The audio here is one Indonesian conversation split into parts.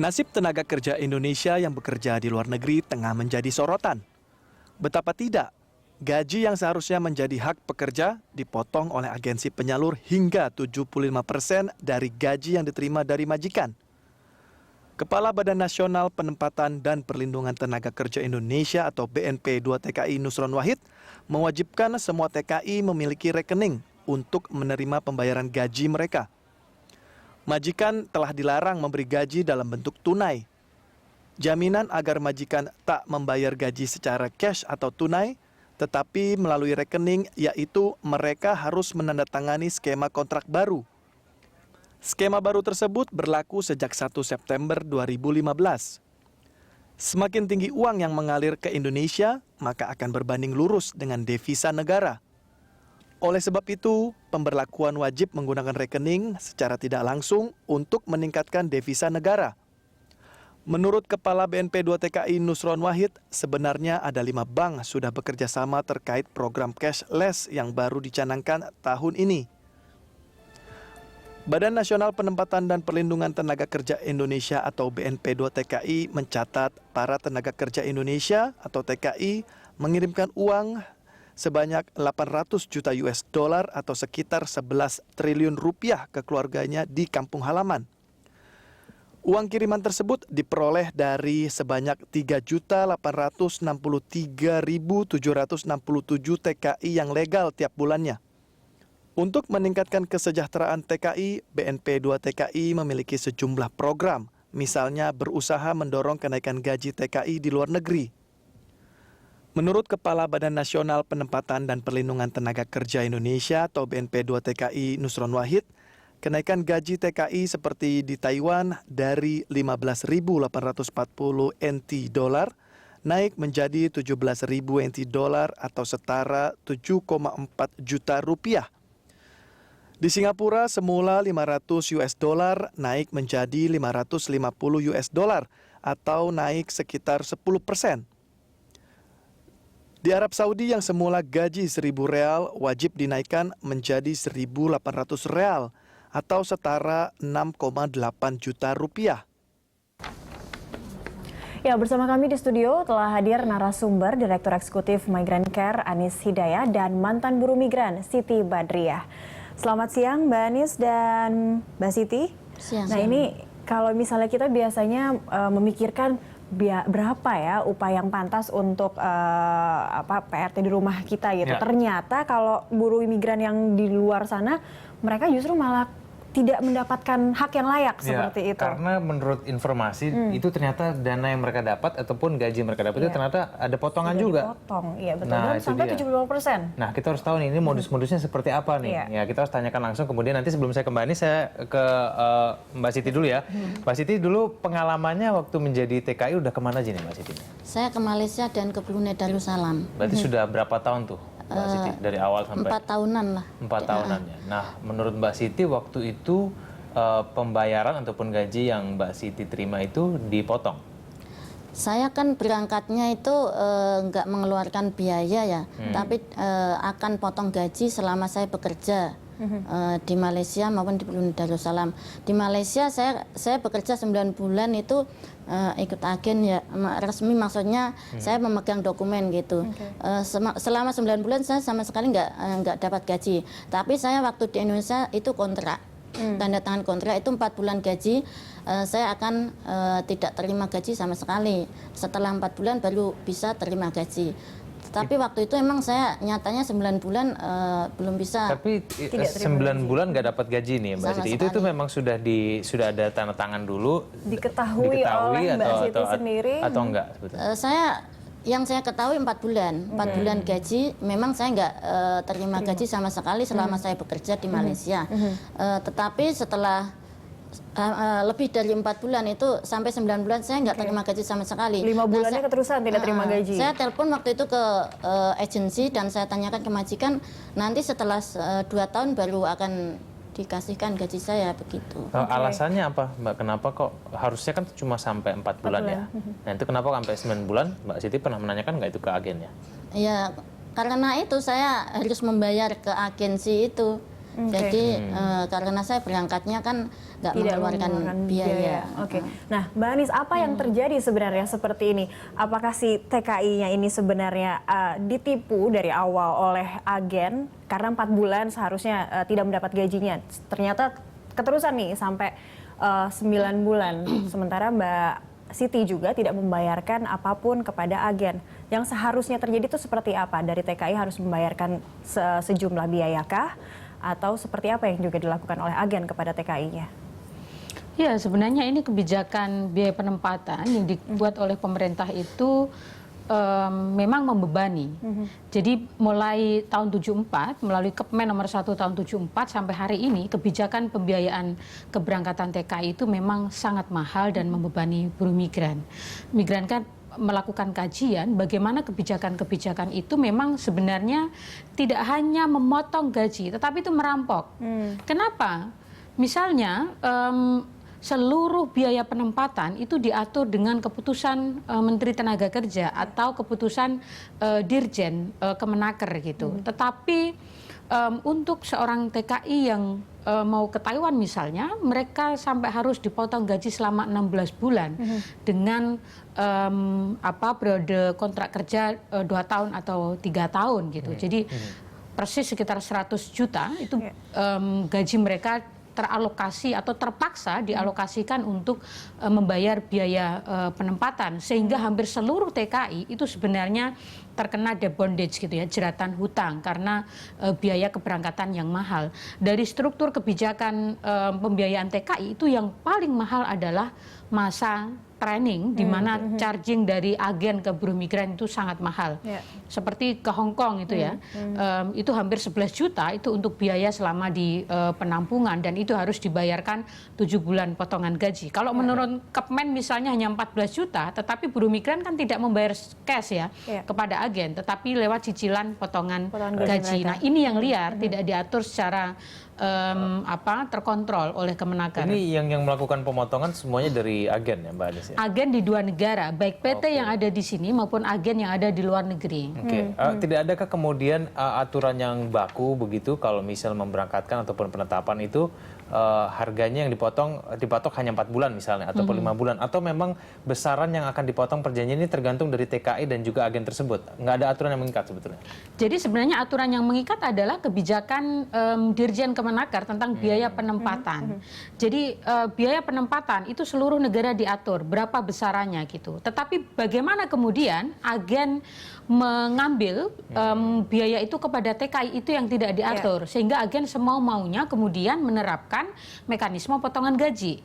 Nasib tenaga kerja Indonesia yang bekerja di luar negeri tengah menjadi sorotan. Betapa tidak, gaji yang seharusnya menjadi hak pekerja dipotong oleh agensi penyalur hingga 75% dari gaji yang diterima dari majikan. Kepala Badan Nasional Penempatan dan Perlindungan Tenaga Kerja Indonesia atau BNP 2 TKI Nusron Wahid mewajibkan semua TKI memiliki rekening untuk menerima pembayaran gaji mereka. Majikan telah dilarang memberi gaji dalam bentuk tunai. Jaminan agar majikan tak membayar gaji secara cash atau tunai, tetapi melalui rekening, yaitu mereka harus menandatangani skema kontrak baru. Skema baru tersebut berlaku sejak 1 September 2015. Semakin tinggi uang yang mengalir ke Indonesia, maka akan berbanding lurus dengan devisa negara. Oleh sebab itu, pemberlakuan wajib menggunakan rekening secara tidak langsung untuk meningkatkan devisa negara. Menurut Kepala BNP 2 TKI Nusron Wahid, sebenarnya ada 5 bank sudah bekerja sama terkait program cashless yang baru dicanangkan tahun ini. Badan Nasional Penempatan dan Perlindungan Tenaga Kerja Indonesia atau BNP 2 TKI mencatat para tenaga kerja Indonesia atau TKI mengirimkan uang sebanyak 800 juta US dollar atau sekitar 11 triliun rupiah ke keluarganya di kampung halaman. Uang kiriman tersebut diperoleh dari sebanyak 3.863.767 TKI yang legal tiap bulannya. Untuk meningkatkan kesejahteraan TKI, BNP 2 TKI memiliki sejumlah program, misalnya berusaha mendorong kenaikan gaji TKI di luar negeri. Menurut Kepala Badan Nasional Penempatan dan Perlindungan Tenaga Kerja Indonesia atau BNP 2 TKI Nusron Wahid, kenaikan gaji TKI seperti di Taiwan dari 15.840 NT dolar naik menjadi 17.000 NT dolar atau setara 7,4 juta rupiah. Di Singapura semula 500 US dollar naik menjadi 550 US dollar atau naik sekitar 10%. Di Arab Saudi yang semula gaji 1.000 real wajib dinaikkan menjadi 1.800 real atau setara 6,8 juta rupiah. Ya, bersama kami di studio telah hadir narasumber Direktur Eksekutif Migrant Care Anis Hidayah dan mantan buruh migran Siti Badriah. Selamat siang Mbak Anis dan Mbak Siti. Siang. Ini kalau misalnya kita biasanya memikirkan berapa ya upah yang pantas untuk PRT di rumah kita gitu. Ya. Ternyata kalau buruh imigran yang di luar sana mereka justru malah tidak mendapatkan hak yang layak seperti itu. Karena menurut informasi itu ternyata dana yang mereka dapat ataupun gaji mereka dapat itu ternyata ada potongan Sudah juga. Dipotong, iya betul. Nah, Dan itu sampai dia. 75%. Nah, kita harus tahu nih ini modus-modusnya seperti apa nih. Iya. Ya, kita harus tanyakan langsung. Kemudian nanti sebelum saya kembali saya ke Mbak Siti dulu ya. Mbak Siti dulu pengalamannya waktu menjadi TKI udah kemana aja nih Mbak Siti? Saya ke Malaysia dan ke Brunei Darussalam. Berarti sudah berapa tahun tuh Mbak Siti dari awal sampai 4 tahunan lah. 4 tahunan ya. Nah, menurut Mbak Siti waktu itu pembayaran ataupun gaji yang Mbak Siti terima itu dipotong? Saya kan berangkatnya itu nggak mengeluarkan biaya ya, tapi akan potong gaji selama saya bekerja di Malaysia maupun di Brunei Darussalam. Di Malaysia saya bekerja 9 bulan itu ikut agen ya resmi, maksudnya saya memegang dokumen gitu. Selama 9 bulan saya sama sekali nggak dapat gaji. Tapi saya waktu di Indonesia itu kontrak. Tanda tangan kontrak itu 4 bulan gaji, saya akan tidak terima gaji sama sekali. Setelah 4 bulan baru bisa terima gaji. Tapi waktu itu emang saya nyatanya 9 bulan belum bisa. Tapi 9 bulan nggak dapat gaji nih Mbak Siti. Itu memang sudah ada tanda tangan dulu, Diketahui oleh Mbak Siti sendiri atau enggak sebetulnya? Yang saya ketahui 4 bulan, 4 bulan gaji, memang saya nggak terima gaji sama sekali selama saya bekerja di Malaysia. Tetapi setelah lebih dari 4 bulan itu sampai 9 bulan saya nggak terima gaji sama sekali. 5 bulannya keterusan tidak terima gaji. Saya telepon waktu itu ke agensi dan saya tanyakan ke majikan, nanti setelah 2 tahun baru akan dikasihkan gaji saya begitu. Alasannya apa Mbak? Kenapa kok harusnya kan cuma sampai 4 bulan ya? Nah itu kenapa sampai 9 bulan? Mbak Siti pernah menanyakan nggak itu ke agennya? Ya karena itu saya harus membayar ke agensi itu. Jadi karena saya berangkatnya kan nggak Tidak mengeluarkan biaya. Oke. Nah, Mbak Anis, apa yang terjadi sebenarnya seperti ini? Apakah si TKI-nya ini sebenarnya ditipu dari awal oleh agen karena 4 bulan seharusnya tidak mendapat gajinya? Ternyata keterusan nih sampai 9 bulan. Sementara Mbak Siti juga tidak membayarkan apapun kepada agen. Yang seharusnya terjadi itu seperti apa? Dari TKI harus membayarkan sejumlah biayakah? Atau seperti apa yang juga dilakukan oleh agen kepada TKI-nya? Ya, sebenarnya ini kebijakan biaya penempatan yang dibuat oleh pemerintah itu memang membebani. Jadi mulai tahun 74, melalui Kepmen nomor 1 tahun 74 sampai hari ini, kebijakan pembiayaan keberangkatan TKI itu memang sangat mahal dan membebani buruh migran. Migran kan melakukan kajian bagaimana kebijakan-kebijakan itu memang sebenarnya tidak hanya memotong gaji, tetapi itu merampok. Kenapa? Misalnya seluruh biaya penempatan itu diatur dengan keputusan Menteri Tenaga Kerja atau keputusan Dirjen Kemenaker gitu. Tetapi untuk seorang TKI yang mau ke Taiwan misalnya, mereka sampai harus dipotong gaji selama 16 bulan dengan periode kontrak kerja 2 tahun atau 3 tahun gitu. Jadi persis sekitar 100 juta itu gaji mereka teralokasi atau terpaksa dialokasikan untuk membayar biaya penempatan, sehingga hampir seluruh TKI itu sebenarnya terkena debt bondage gitu ya, jeratan hutang karena biaya keberangkatan yang mahal. Dari struktur kebijakan pembiayaan TKI itu yang paling mahal adalah masa training, di mana charging dari agen ke buruh migran itu sangat mahal. Seperti ke Hong Kong itu ya, itu hampir 11 juta itu untuk biaya selama di penampungan, dan itu harus dibayarkan 7 bulan potongan gaji. Kalau menurut Kepmen misalnya hanya 14 juta, tetapi buruh migran kan tidak membayar cash ya kepada agen, tetapi lewat cicilan potongan gaji. Nah, ini yang liar, tidak diatur secara terkontrol oleh Kemenaker. Ini yang melakukan pemotongan semuanya dari agen ya Mbak Anis ya? Agen di 2 negara, baik PT yang ada di sini maupun agen yang ada di luar negeri. Tidak adakah kemudian aturan yang baku begitu kalau misal memberangkatkan ataupun penetapan itu harganya yang dipatok hanya 4 bulan misalnya ataupun 5 bulan, atau memang besaran yang akan dipotong perjanjian ini tergantung dari TKI dan juga agen tersebut? Nggak ada aturan yang mengikat sebetulnya? Jadi sebenarnya aturan yang mengikat adalah kebijakan Dirjen Kemenaker tentang biaya penempatan. Jadi biaya penempatan itu seluruh negara diatur berapa besarannya gitu. Tetapi bagaimana kemudian agen mengambil biaya itu kepada TKI itu yang tidak diatur, sehingga agen semau-maunya kemudian menerapkan mekanisme potongan gaji.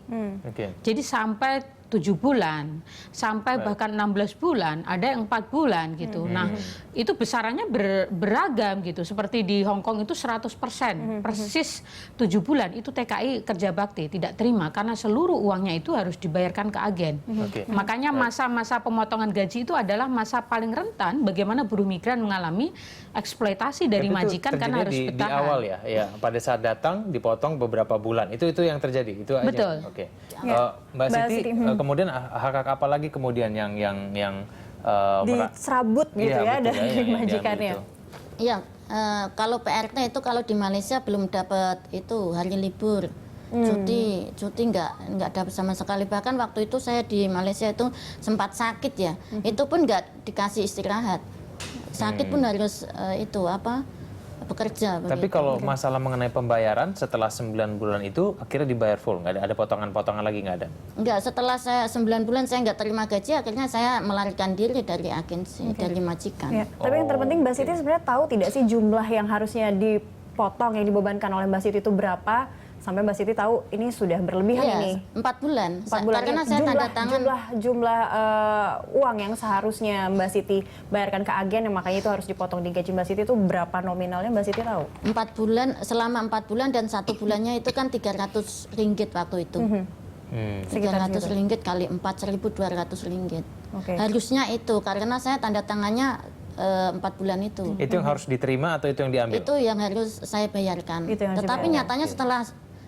Jadi sampai 7 bulan, sampai bahkan 16 bulan, ada yang 4 bulan gitu. Nah, itu besarannya beragam gitu. Seperti di Hong Kong itu 100%, persis 7 bulan itu TKI kerja bakti tidak terima karena seluruh uangnya itu harus dibayarkan ke agen. Makanya masa-masa pemotongan gaji itu adalah masa paling rentan bagaimana buruh migran mengalami eksploitasi dari majikan karena harus bertahan. Di awal ya, pada saat datang dipotong beberapa bulan. Itu yang terjadi. Itu aja. Betul. Mbak Siti, kemudian hak apa lagi kemudian yang diserabut gitu ya dari majikannya? Iya, kalau PRT itu kalau di Malaysia belum dapat itu hari libur. Cuti nggak dapat sama sekali. Bahkan waktu itu saya di Malaysia itu sempat sakit ya, itu pun nggak dikasih istirahat. Sakit pun harus bekerja. Tapi kalau masalah mengenai pembayaran setelah 9 bulan itu akhirnya dibayar full, nggak ada potongan-potongan lagi, nggak ada? Nggak, setelah saya 9 bulan saya nggak terima gaji, akhirnya saya melarikan diri dari agensi, dari majikan. Tapi yang terpenting Mbak Siti sebenarnya tahu tidak sih jumlah yang harusnya dipotong, yang dibebankan oleh Mbak Siti itu berapa? Sampai Mbak Siti tahu ini sudah berlebihan ini. 4 bulan. 4 bulan. Karena saya tanda tangan jumlah uang yang seharusnya Mbak Siti bayarkan ke agen, yang makanya itu harus dipotong di gaji Mbak Siti itu berapa nominalnya Mbak Siti tahu? 4 bulan, selama 4 bulan dan 1 bulannya itu kan 300 ringgit waktu itu. 300 ringgit kali 4, 1.200 ringgit. Harusnya itu, karena saya tanda tangannya 4 bulan itu. Itu yang harus diterima atau itu yang diambil? Itu yang harus saya bayarkan. Tetapi nyatanya setelah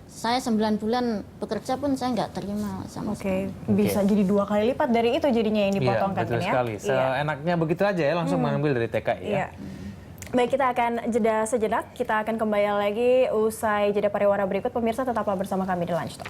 saya 9 bulan bekerja pun saya nggak terima sama sekali. Bisa jadi 2 kali lipat dari itu jadinya yang dipotongkan. Betul sekali. Seenaknya begitu aja ya, langsung mengambil dari TKI ya. Baik, kita akan jeda sejenak. Kita akan kembali lagi usai jeda pariwara berikut. Pemirsa tetaplah bersama kami di Lunch Talk.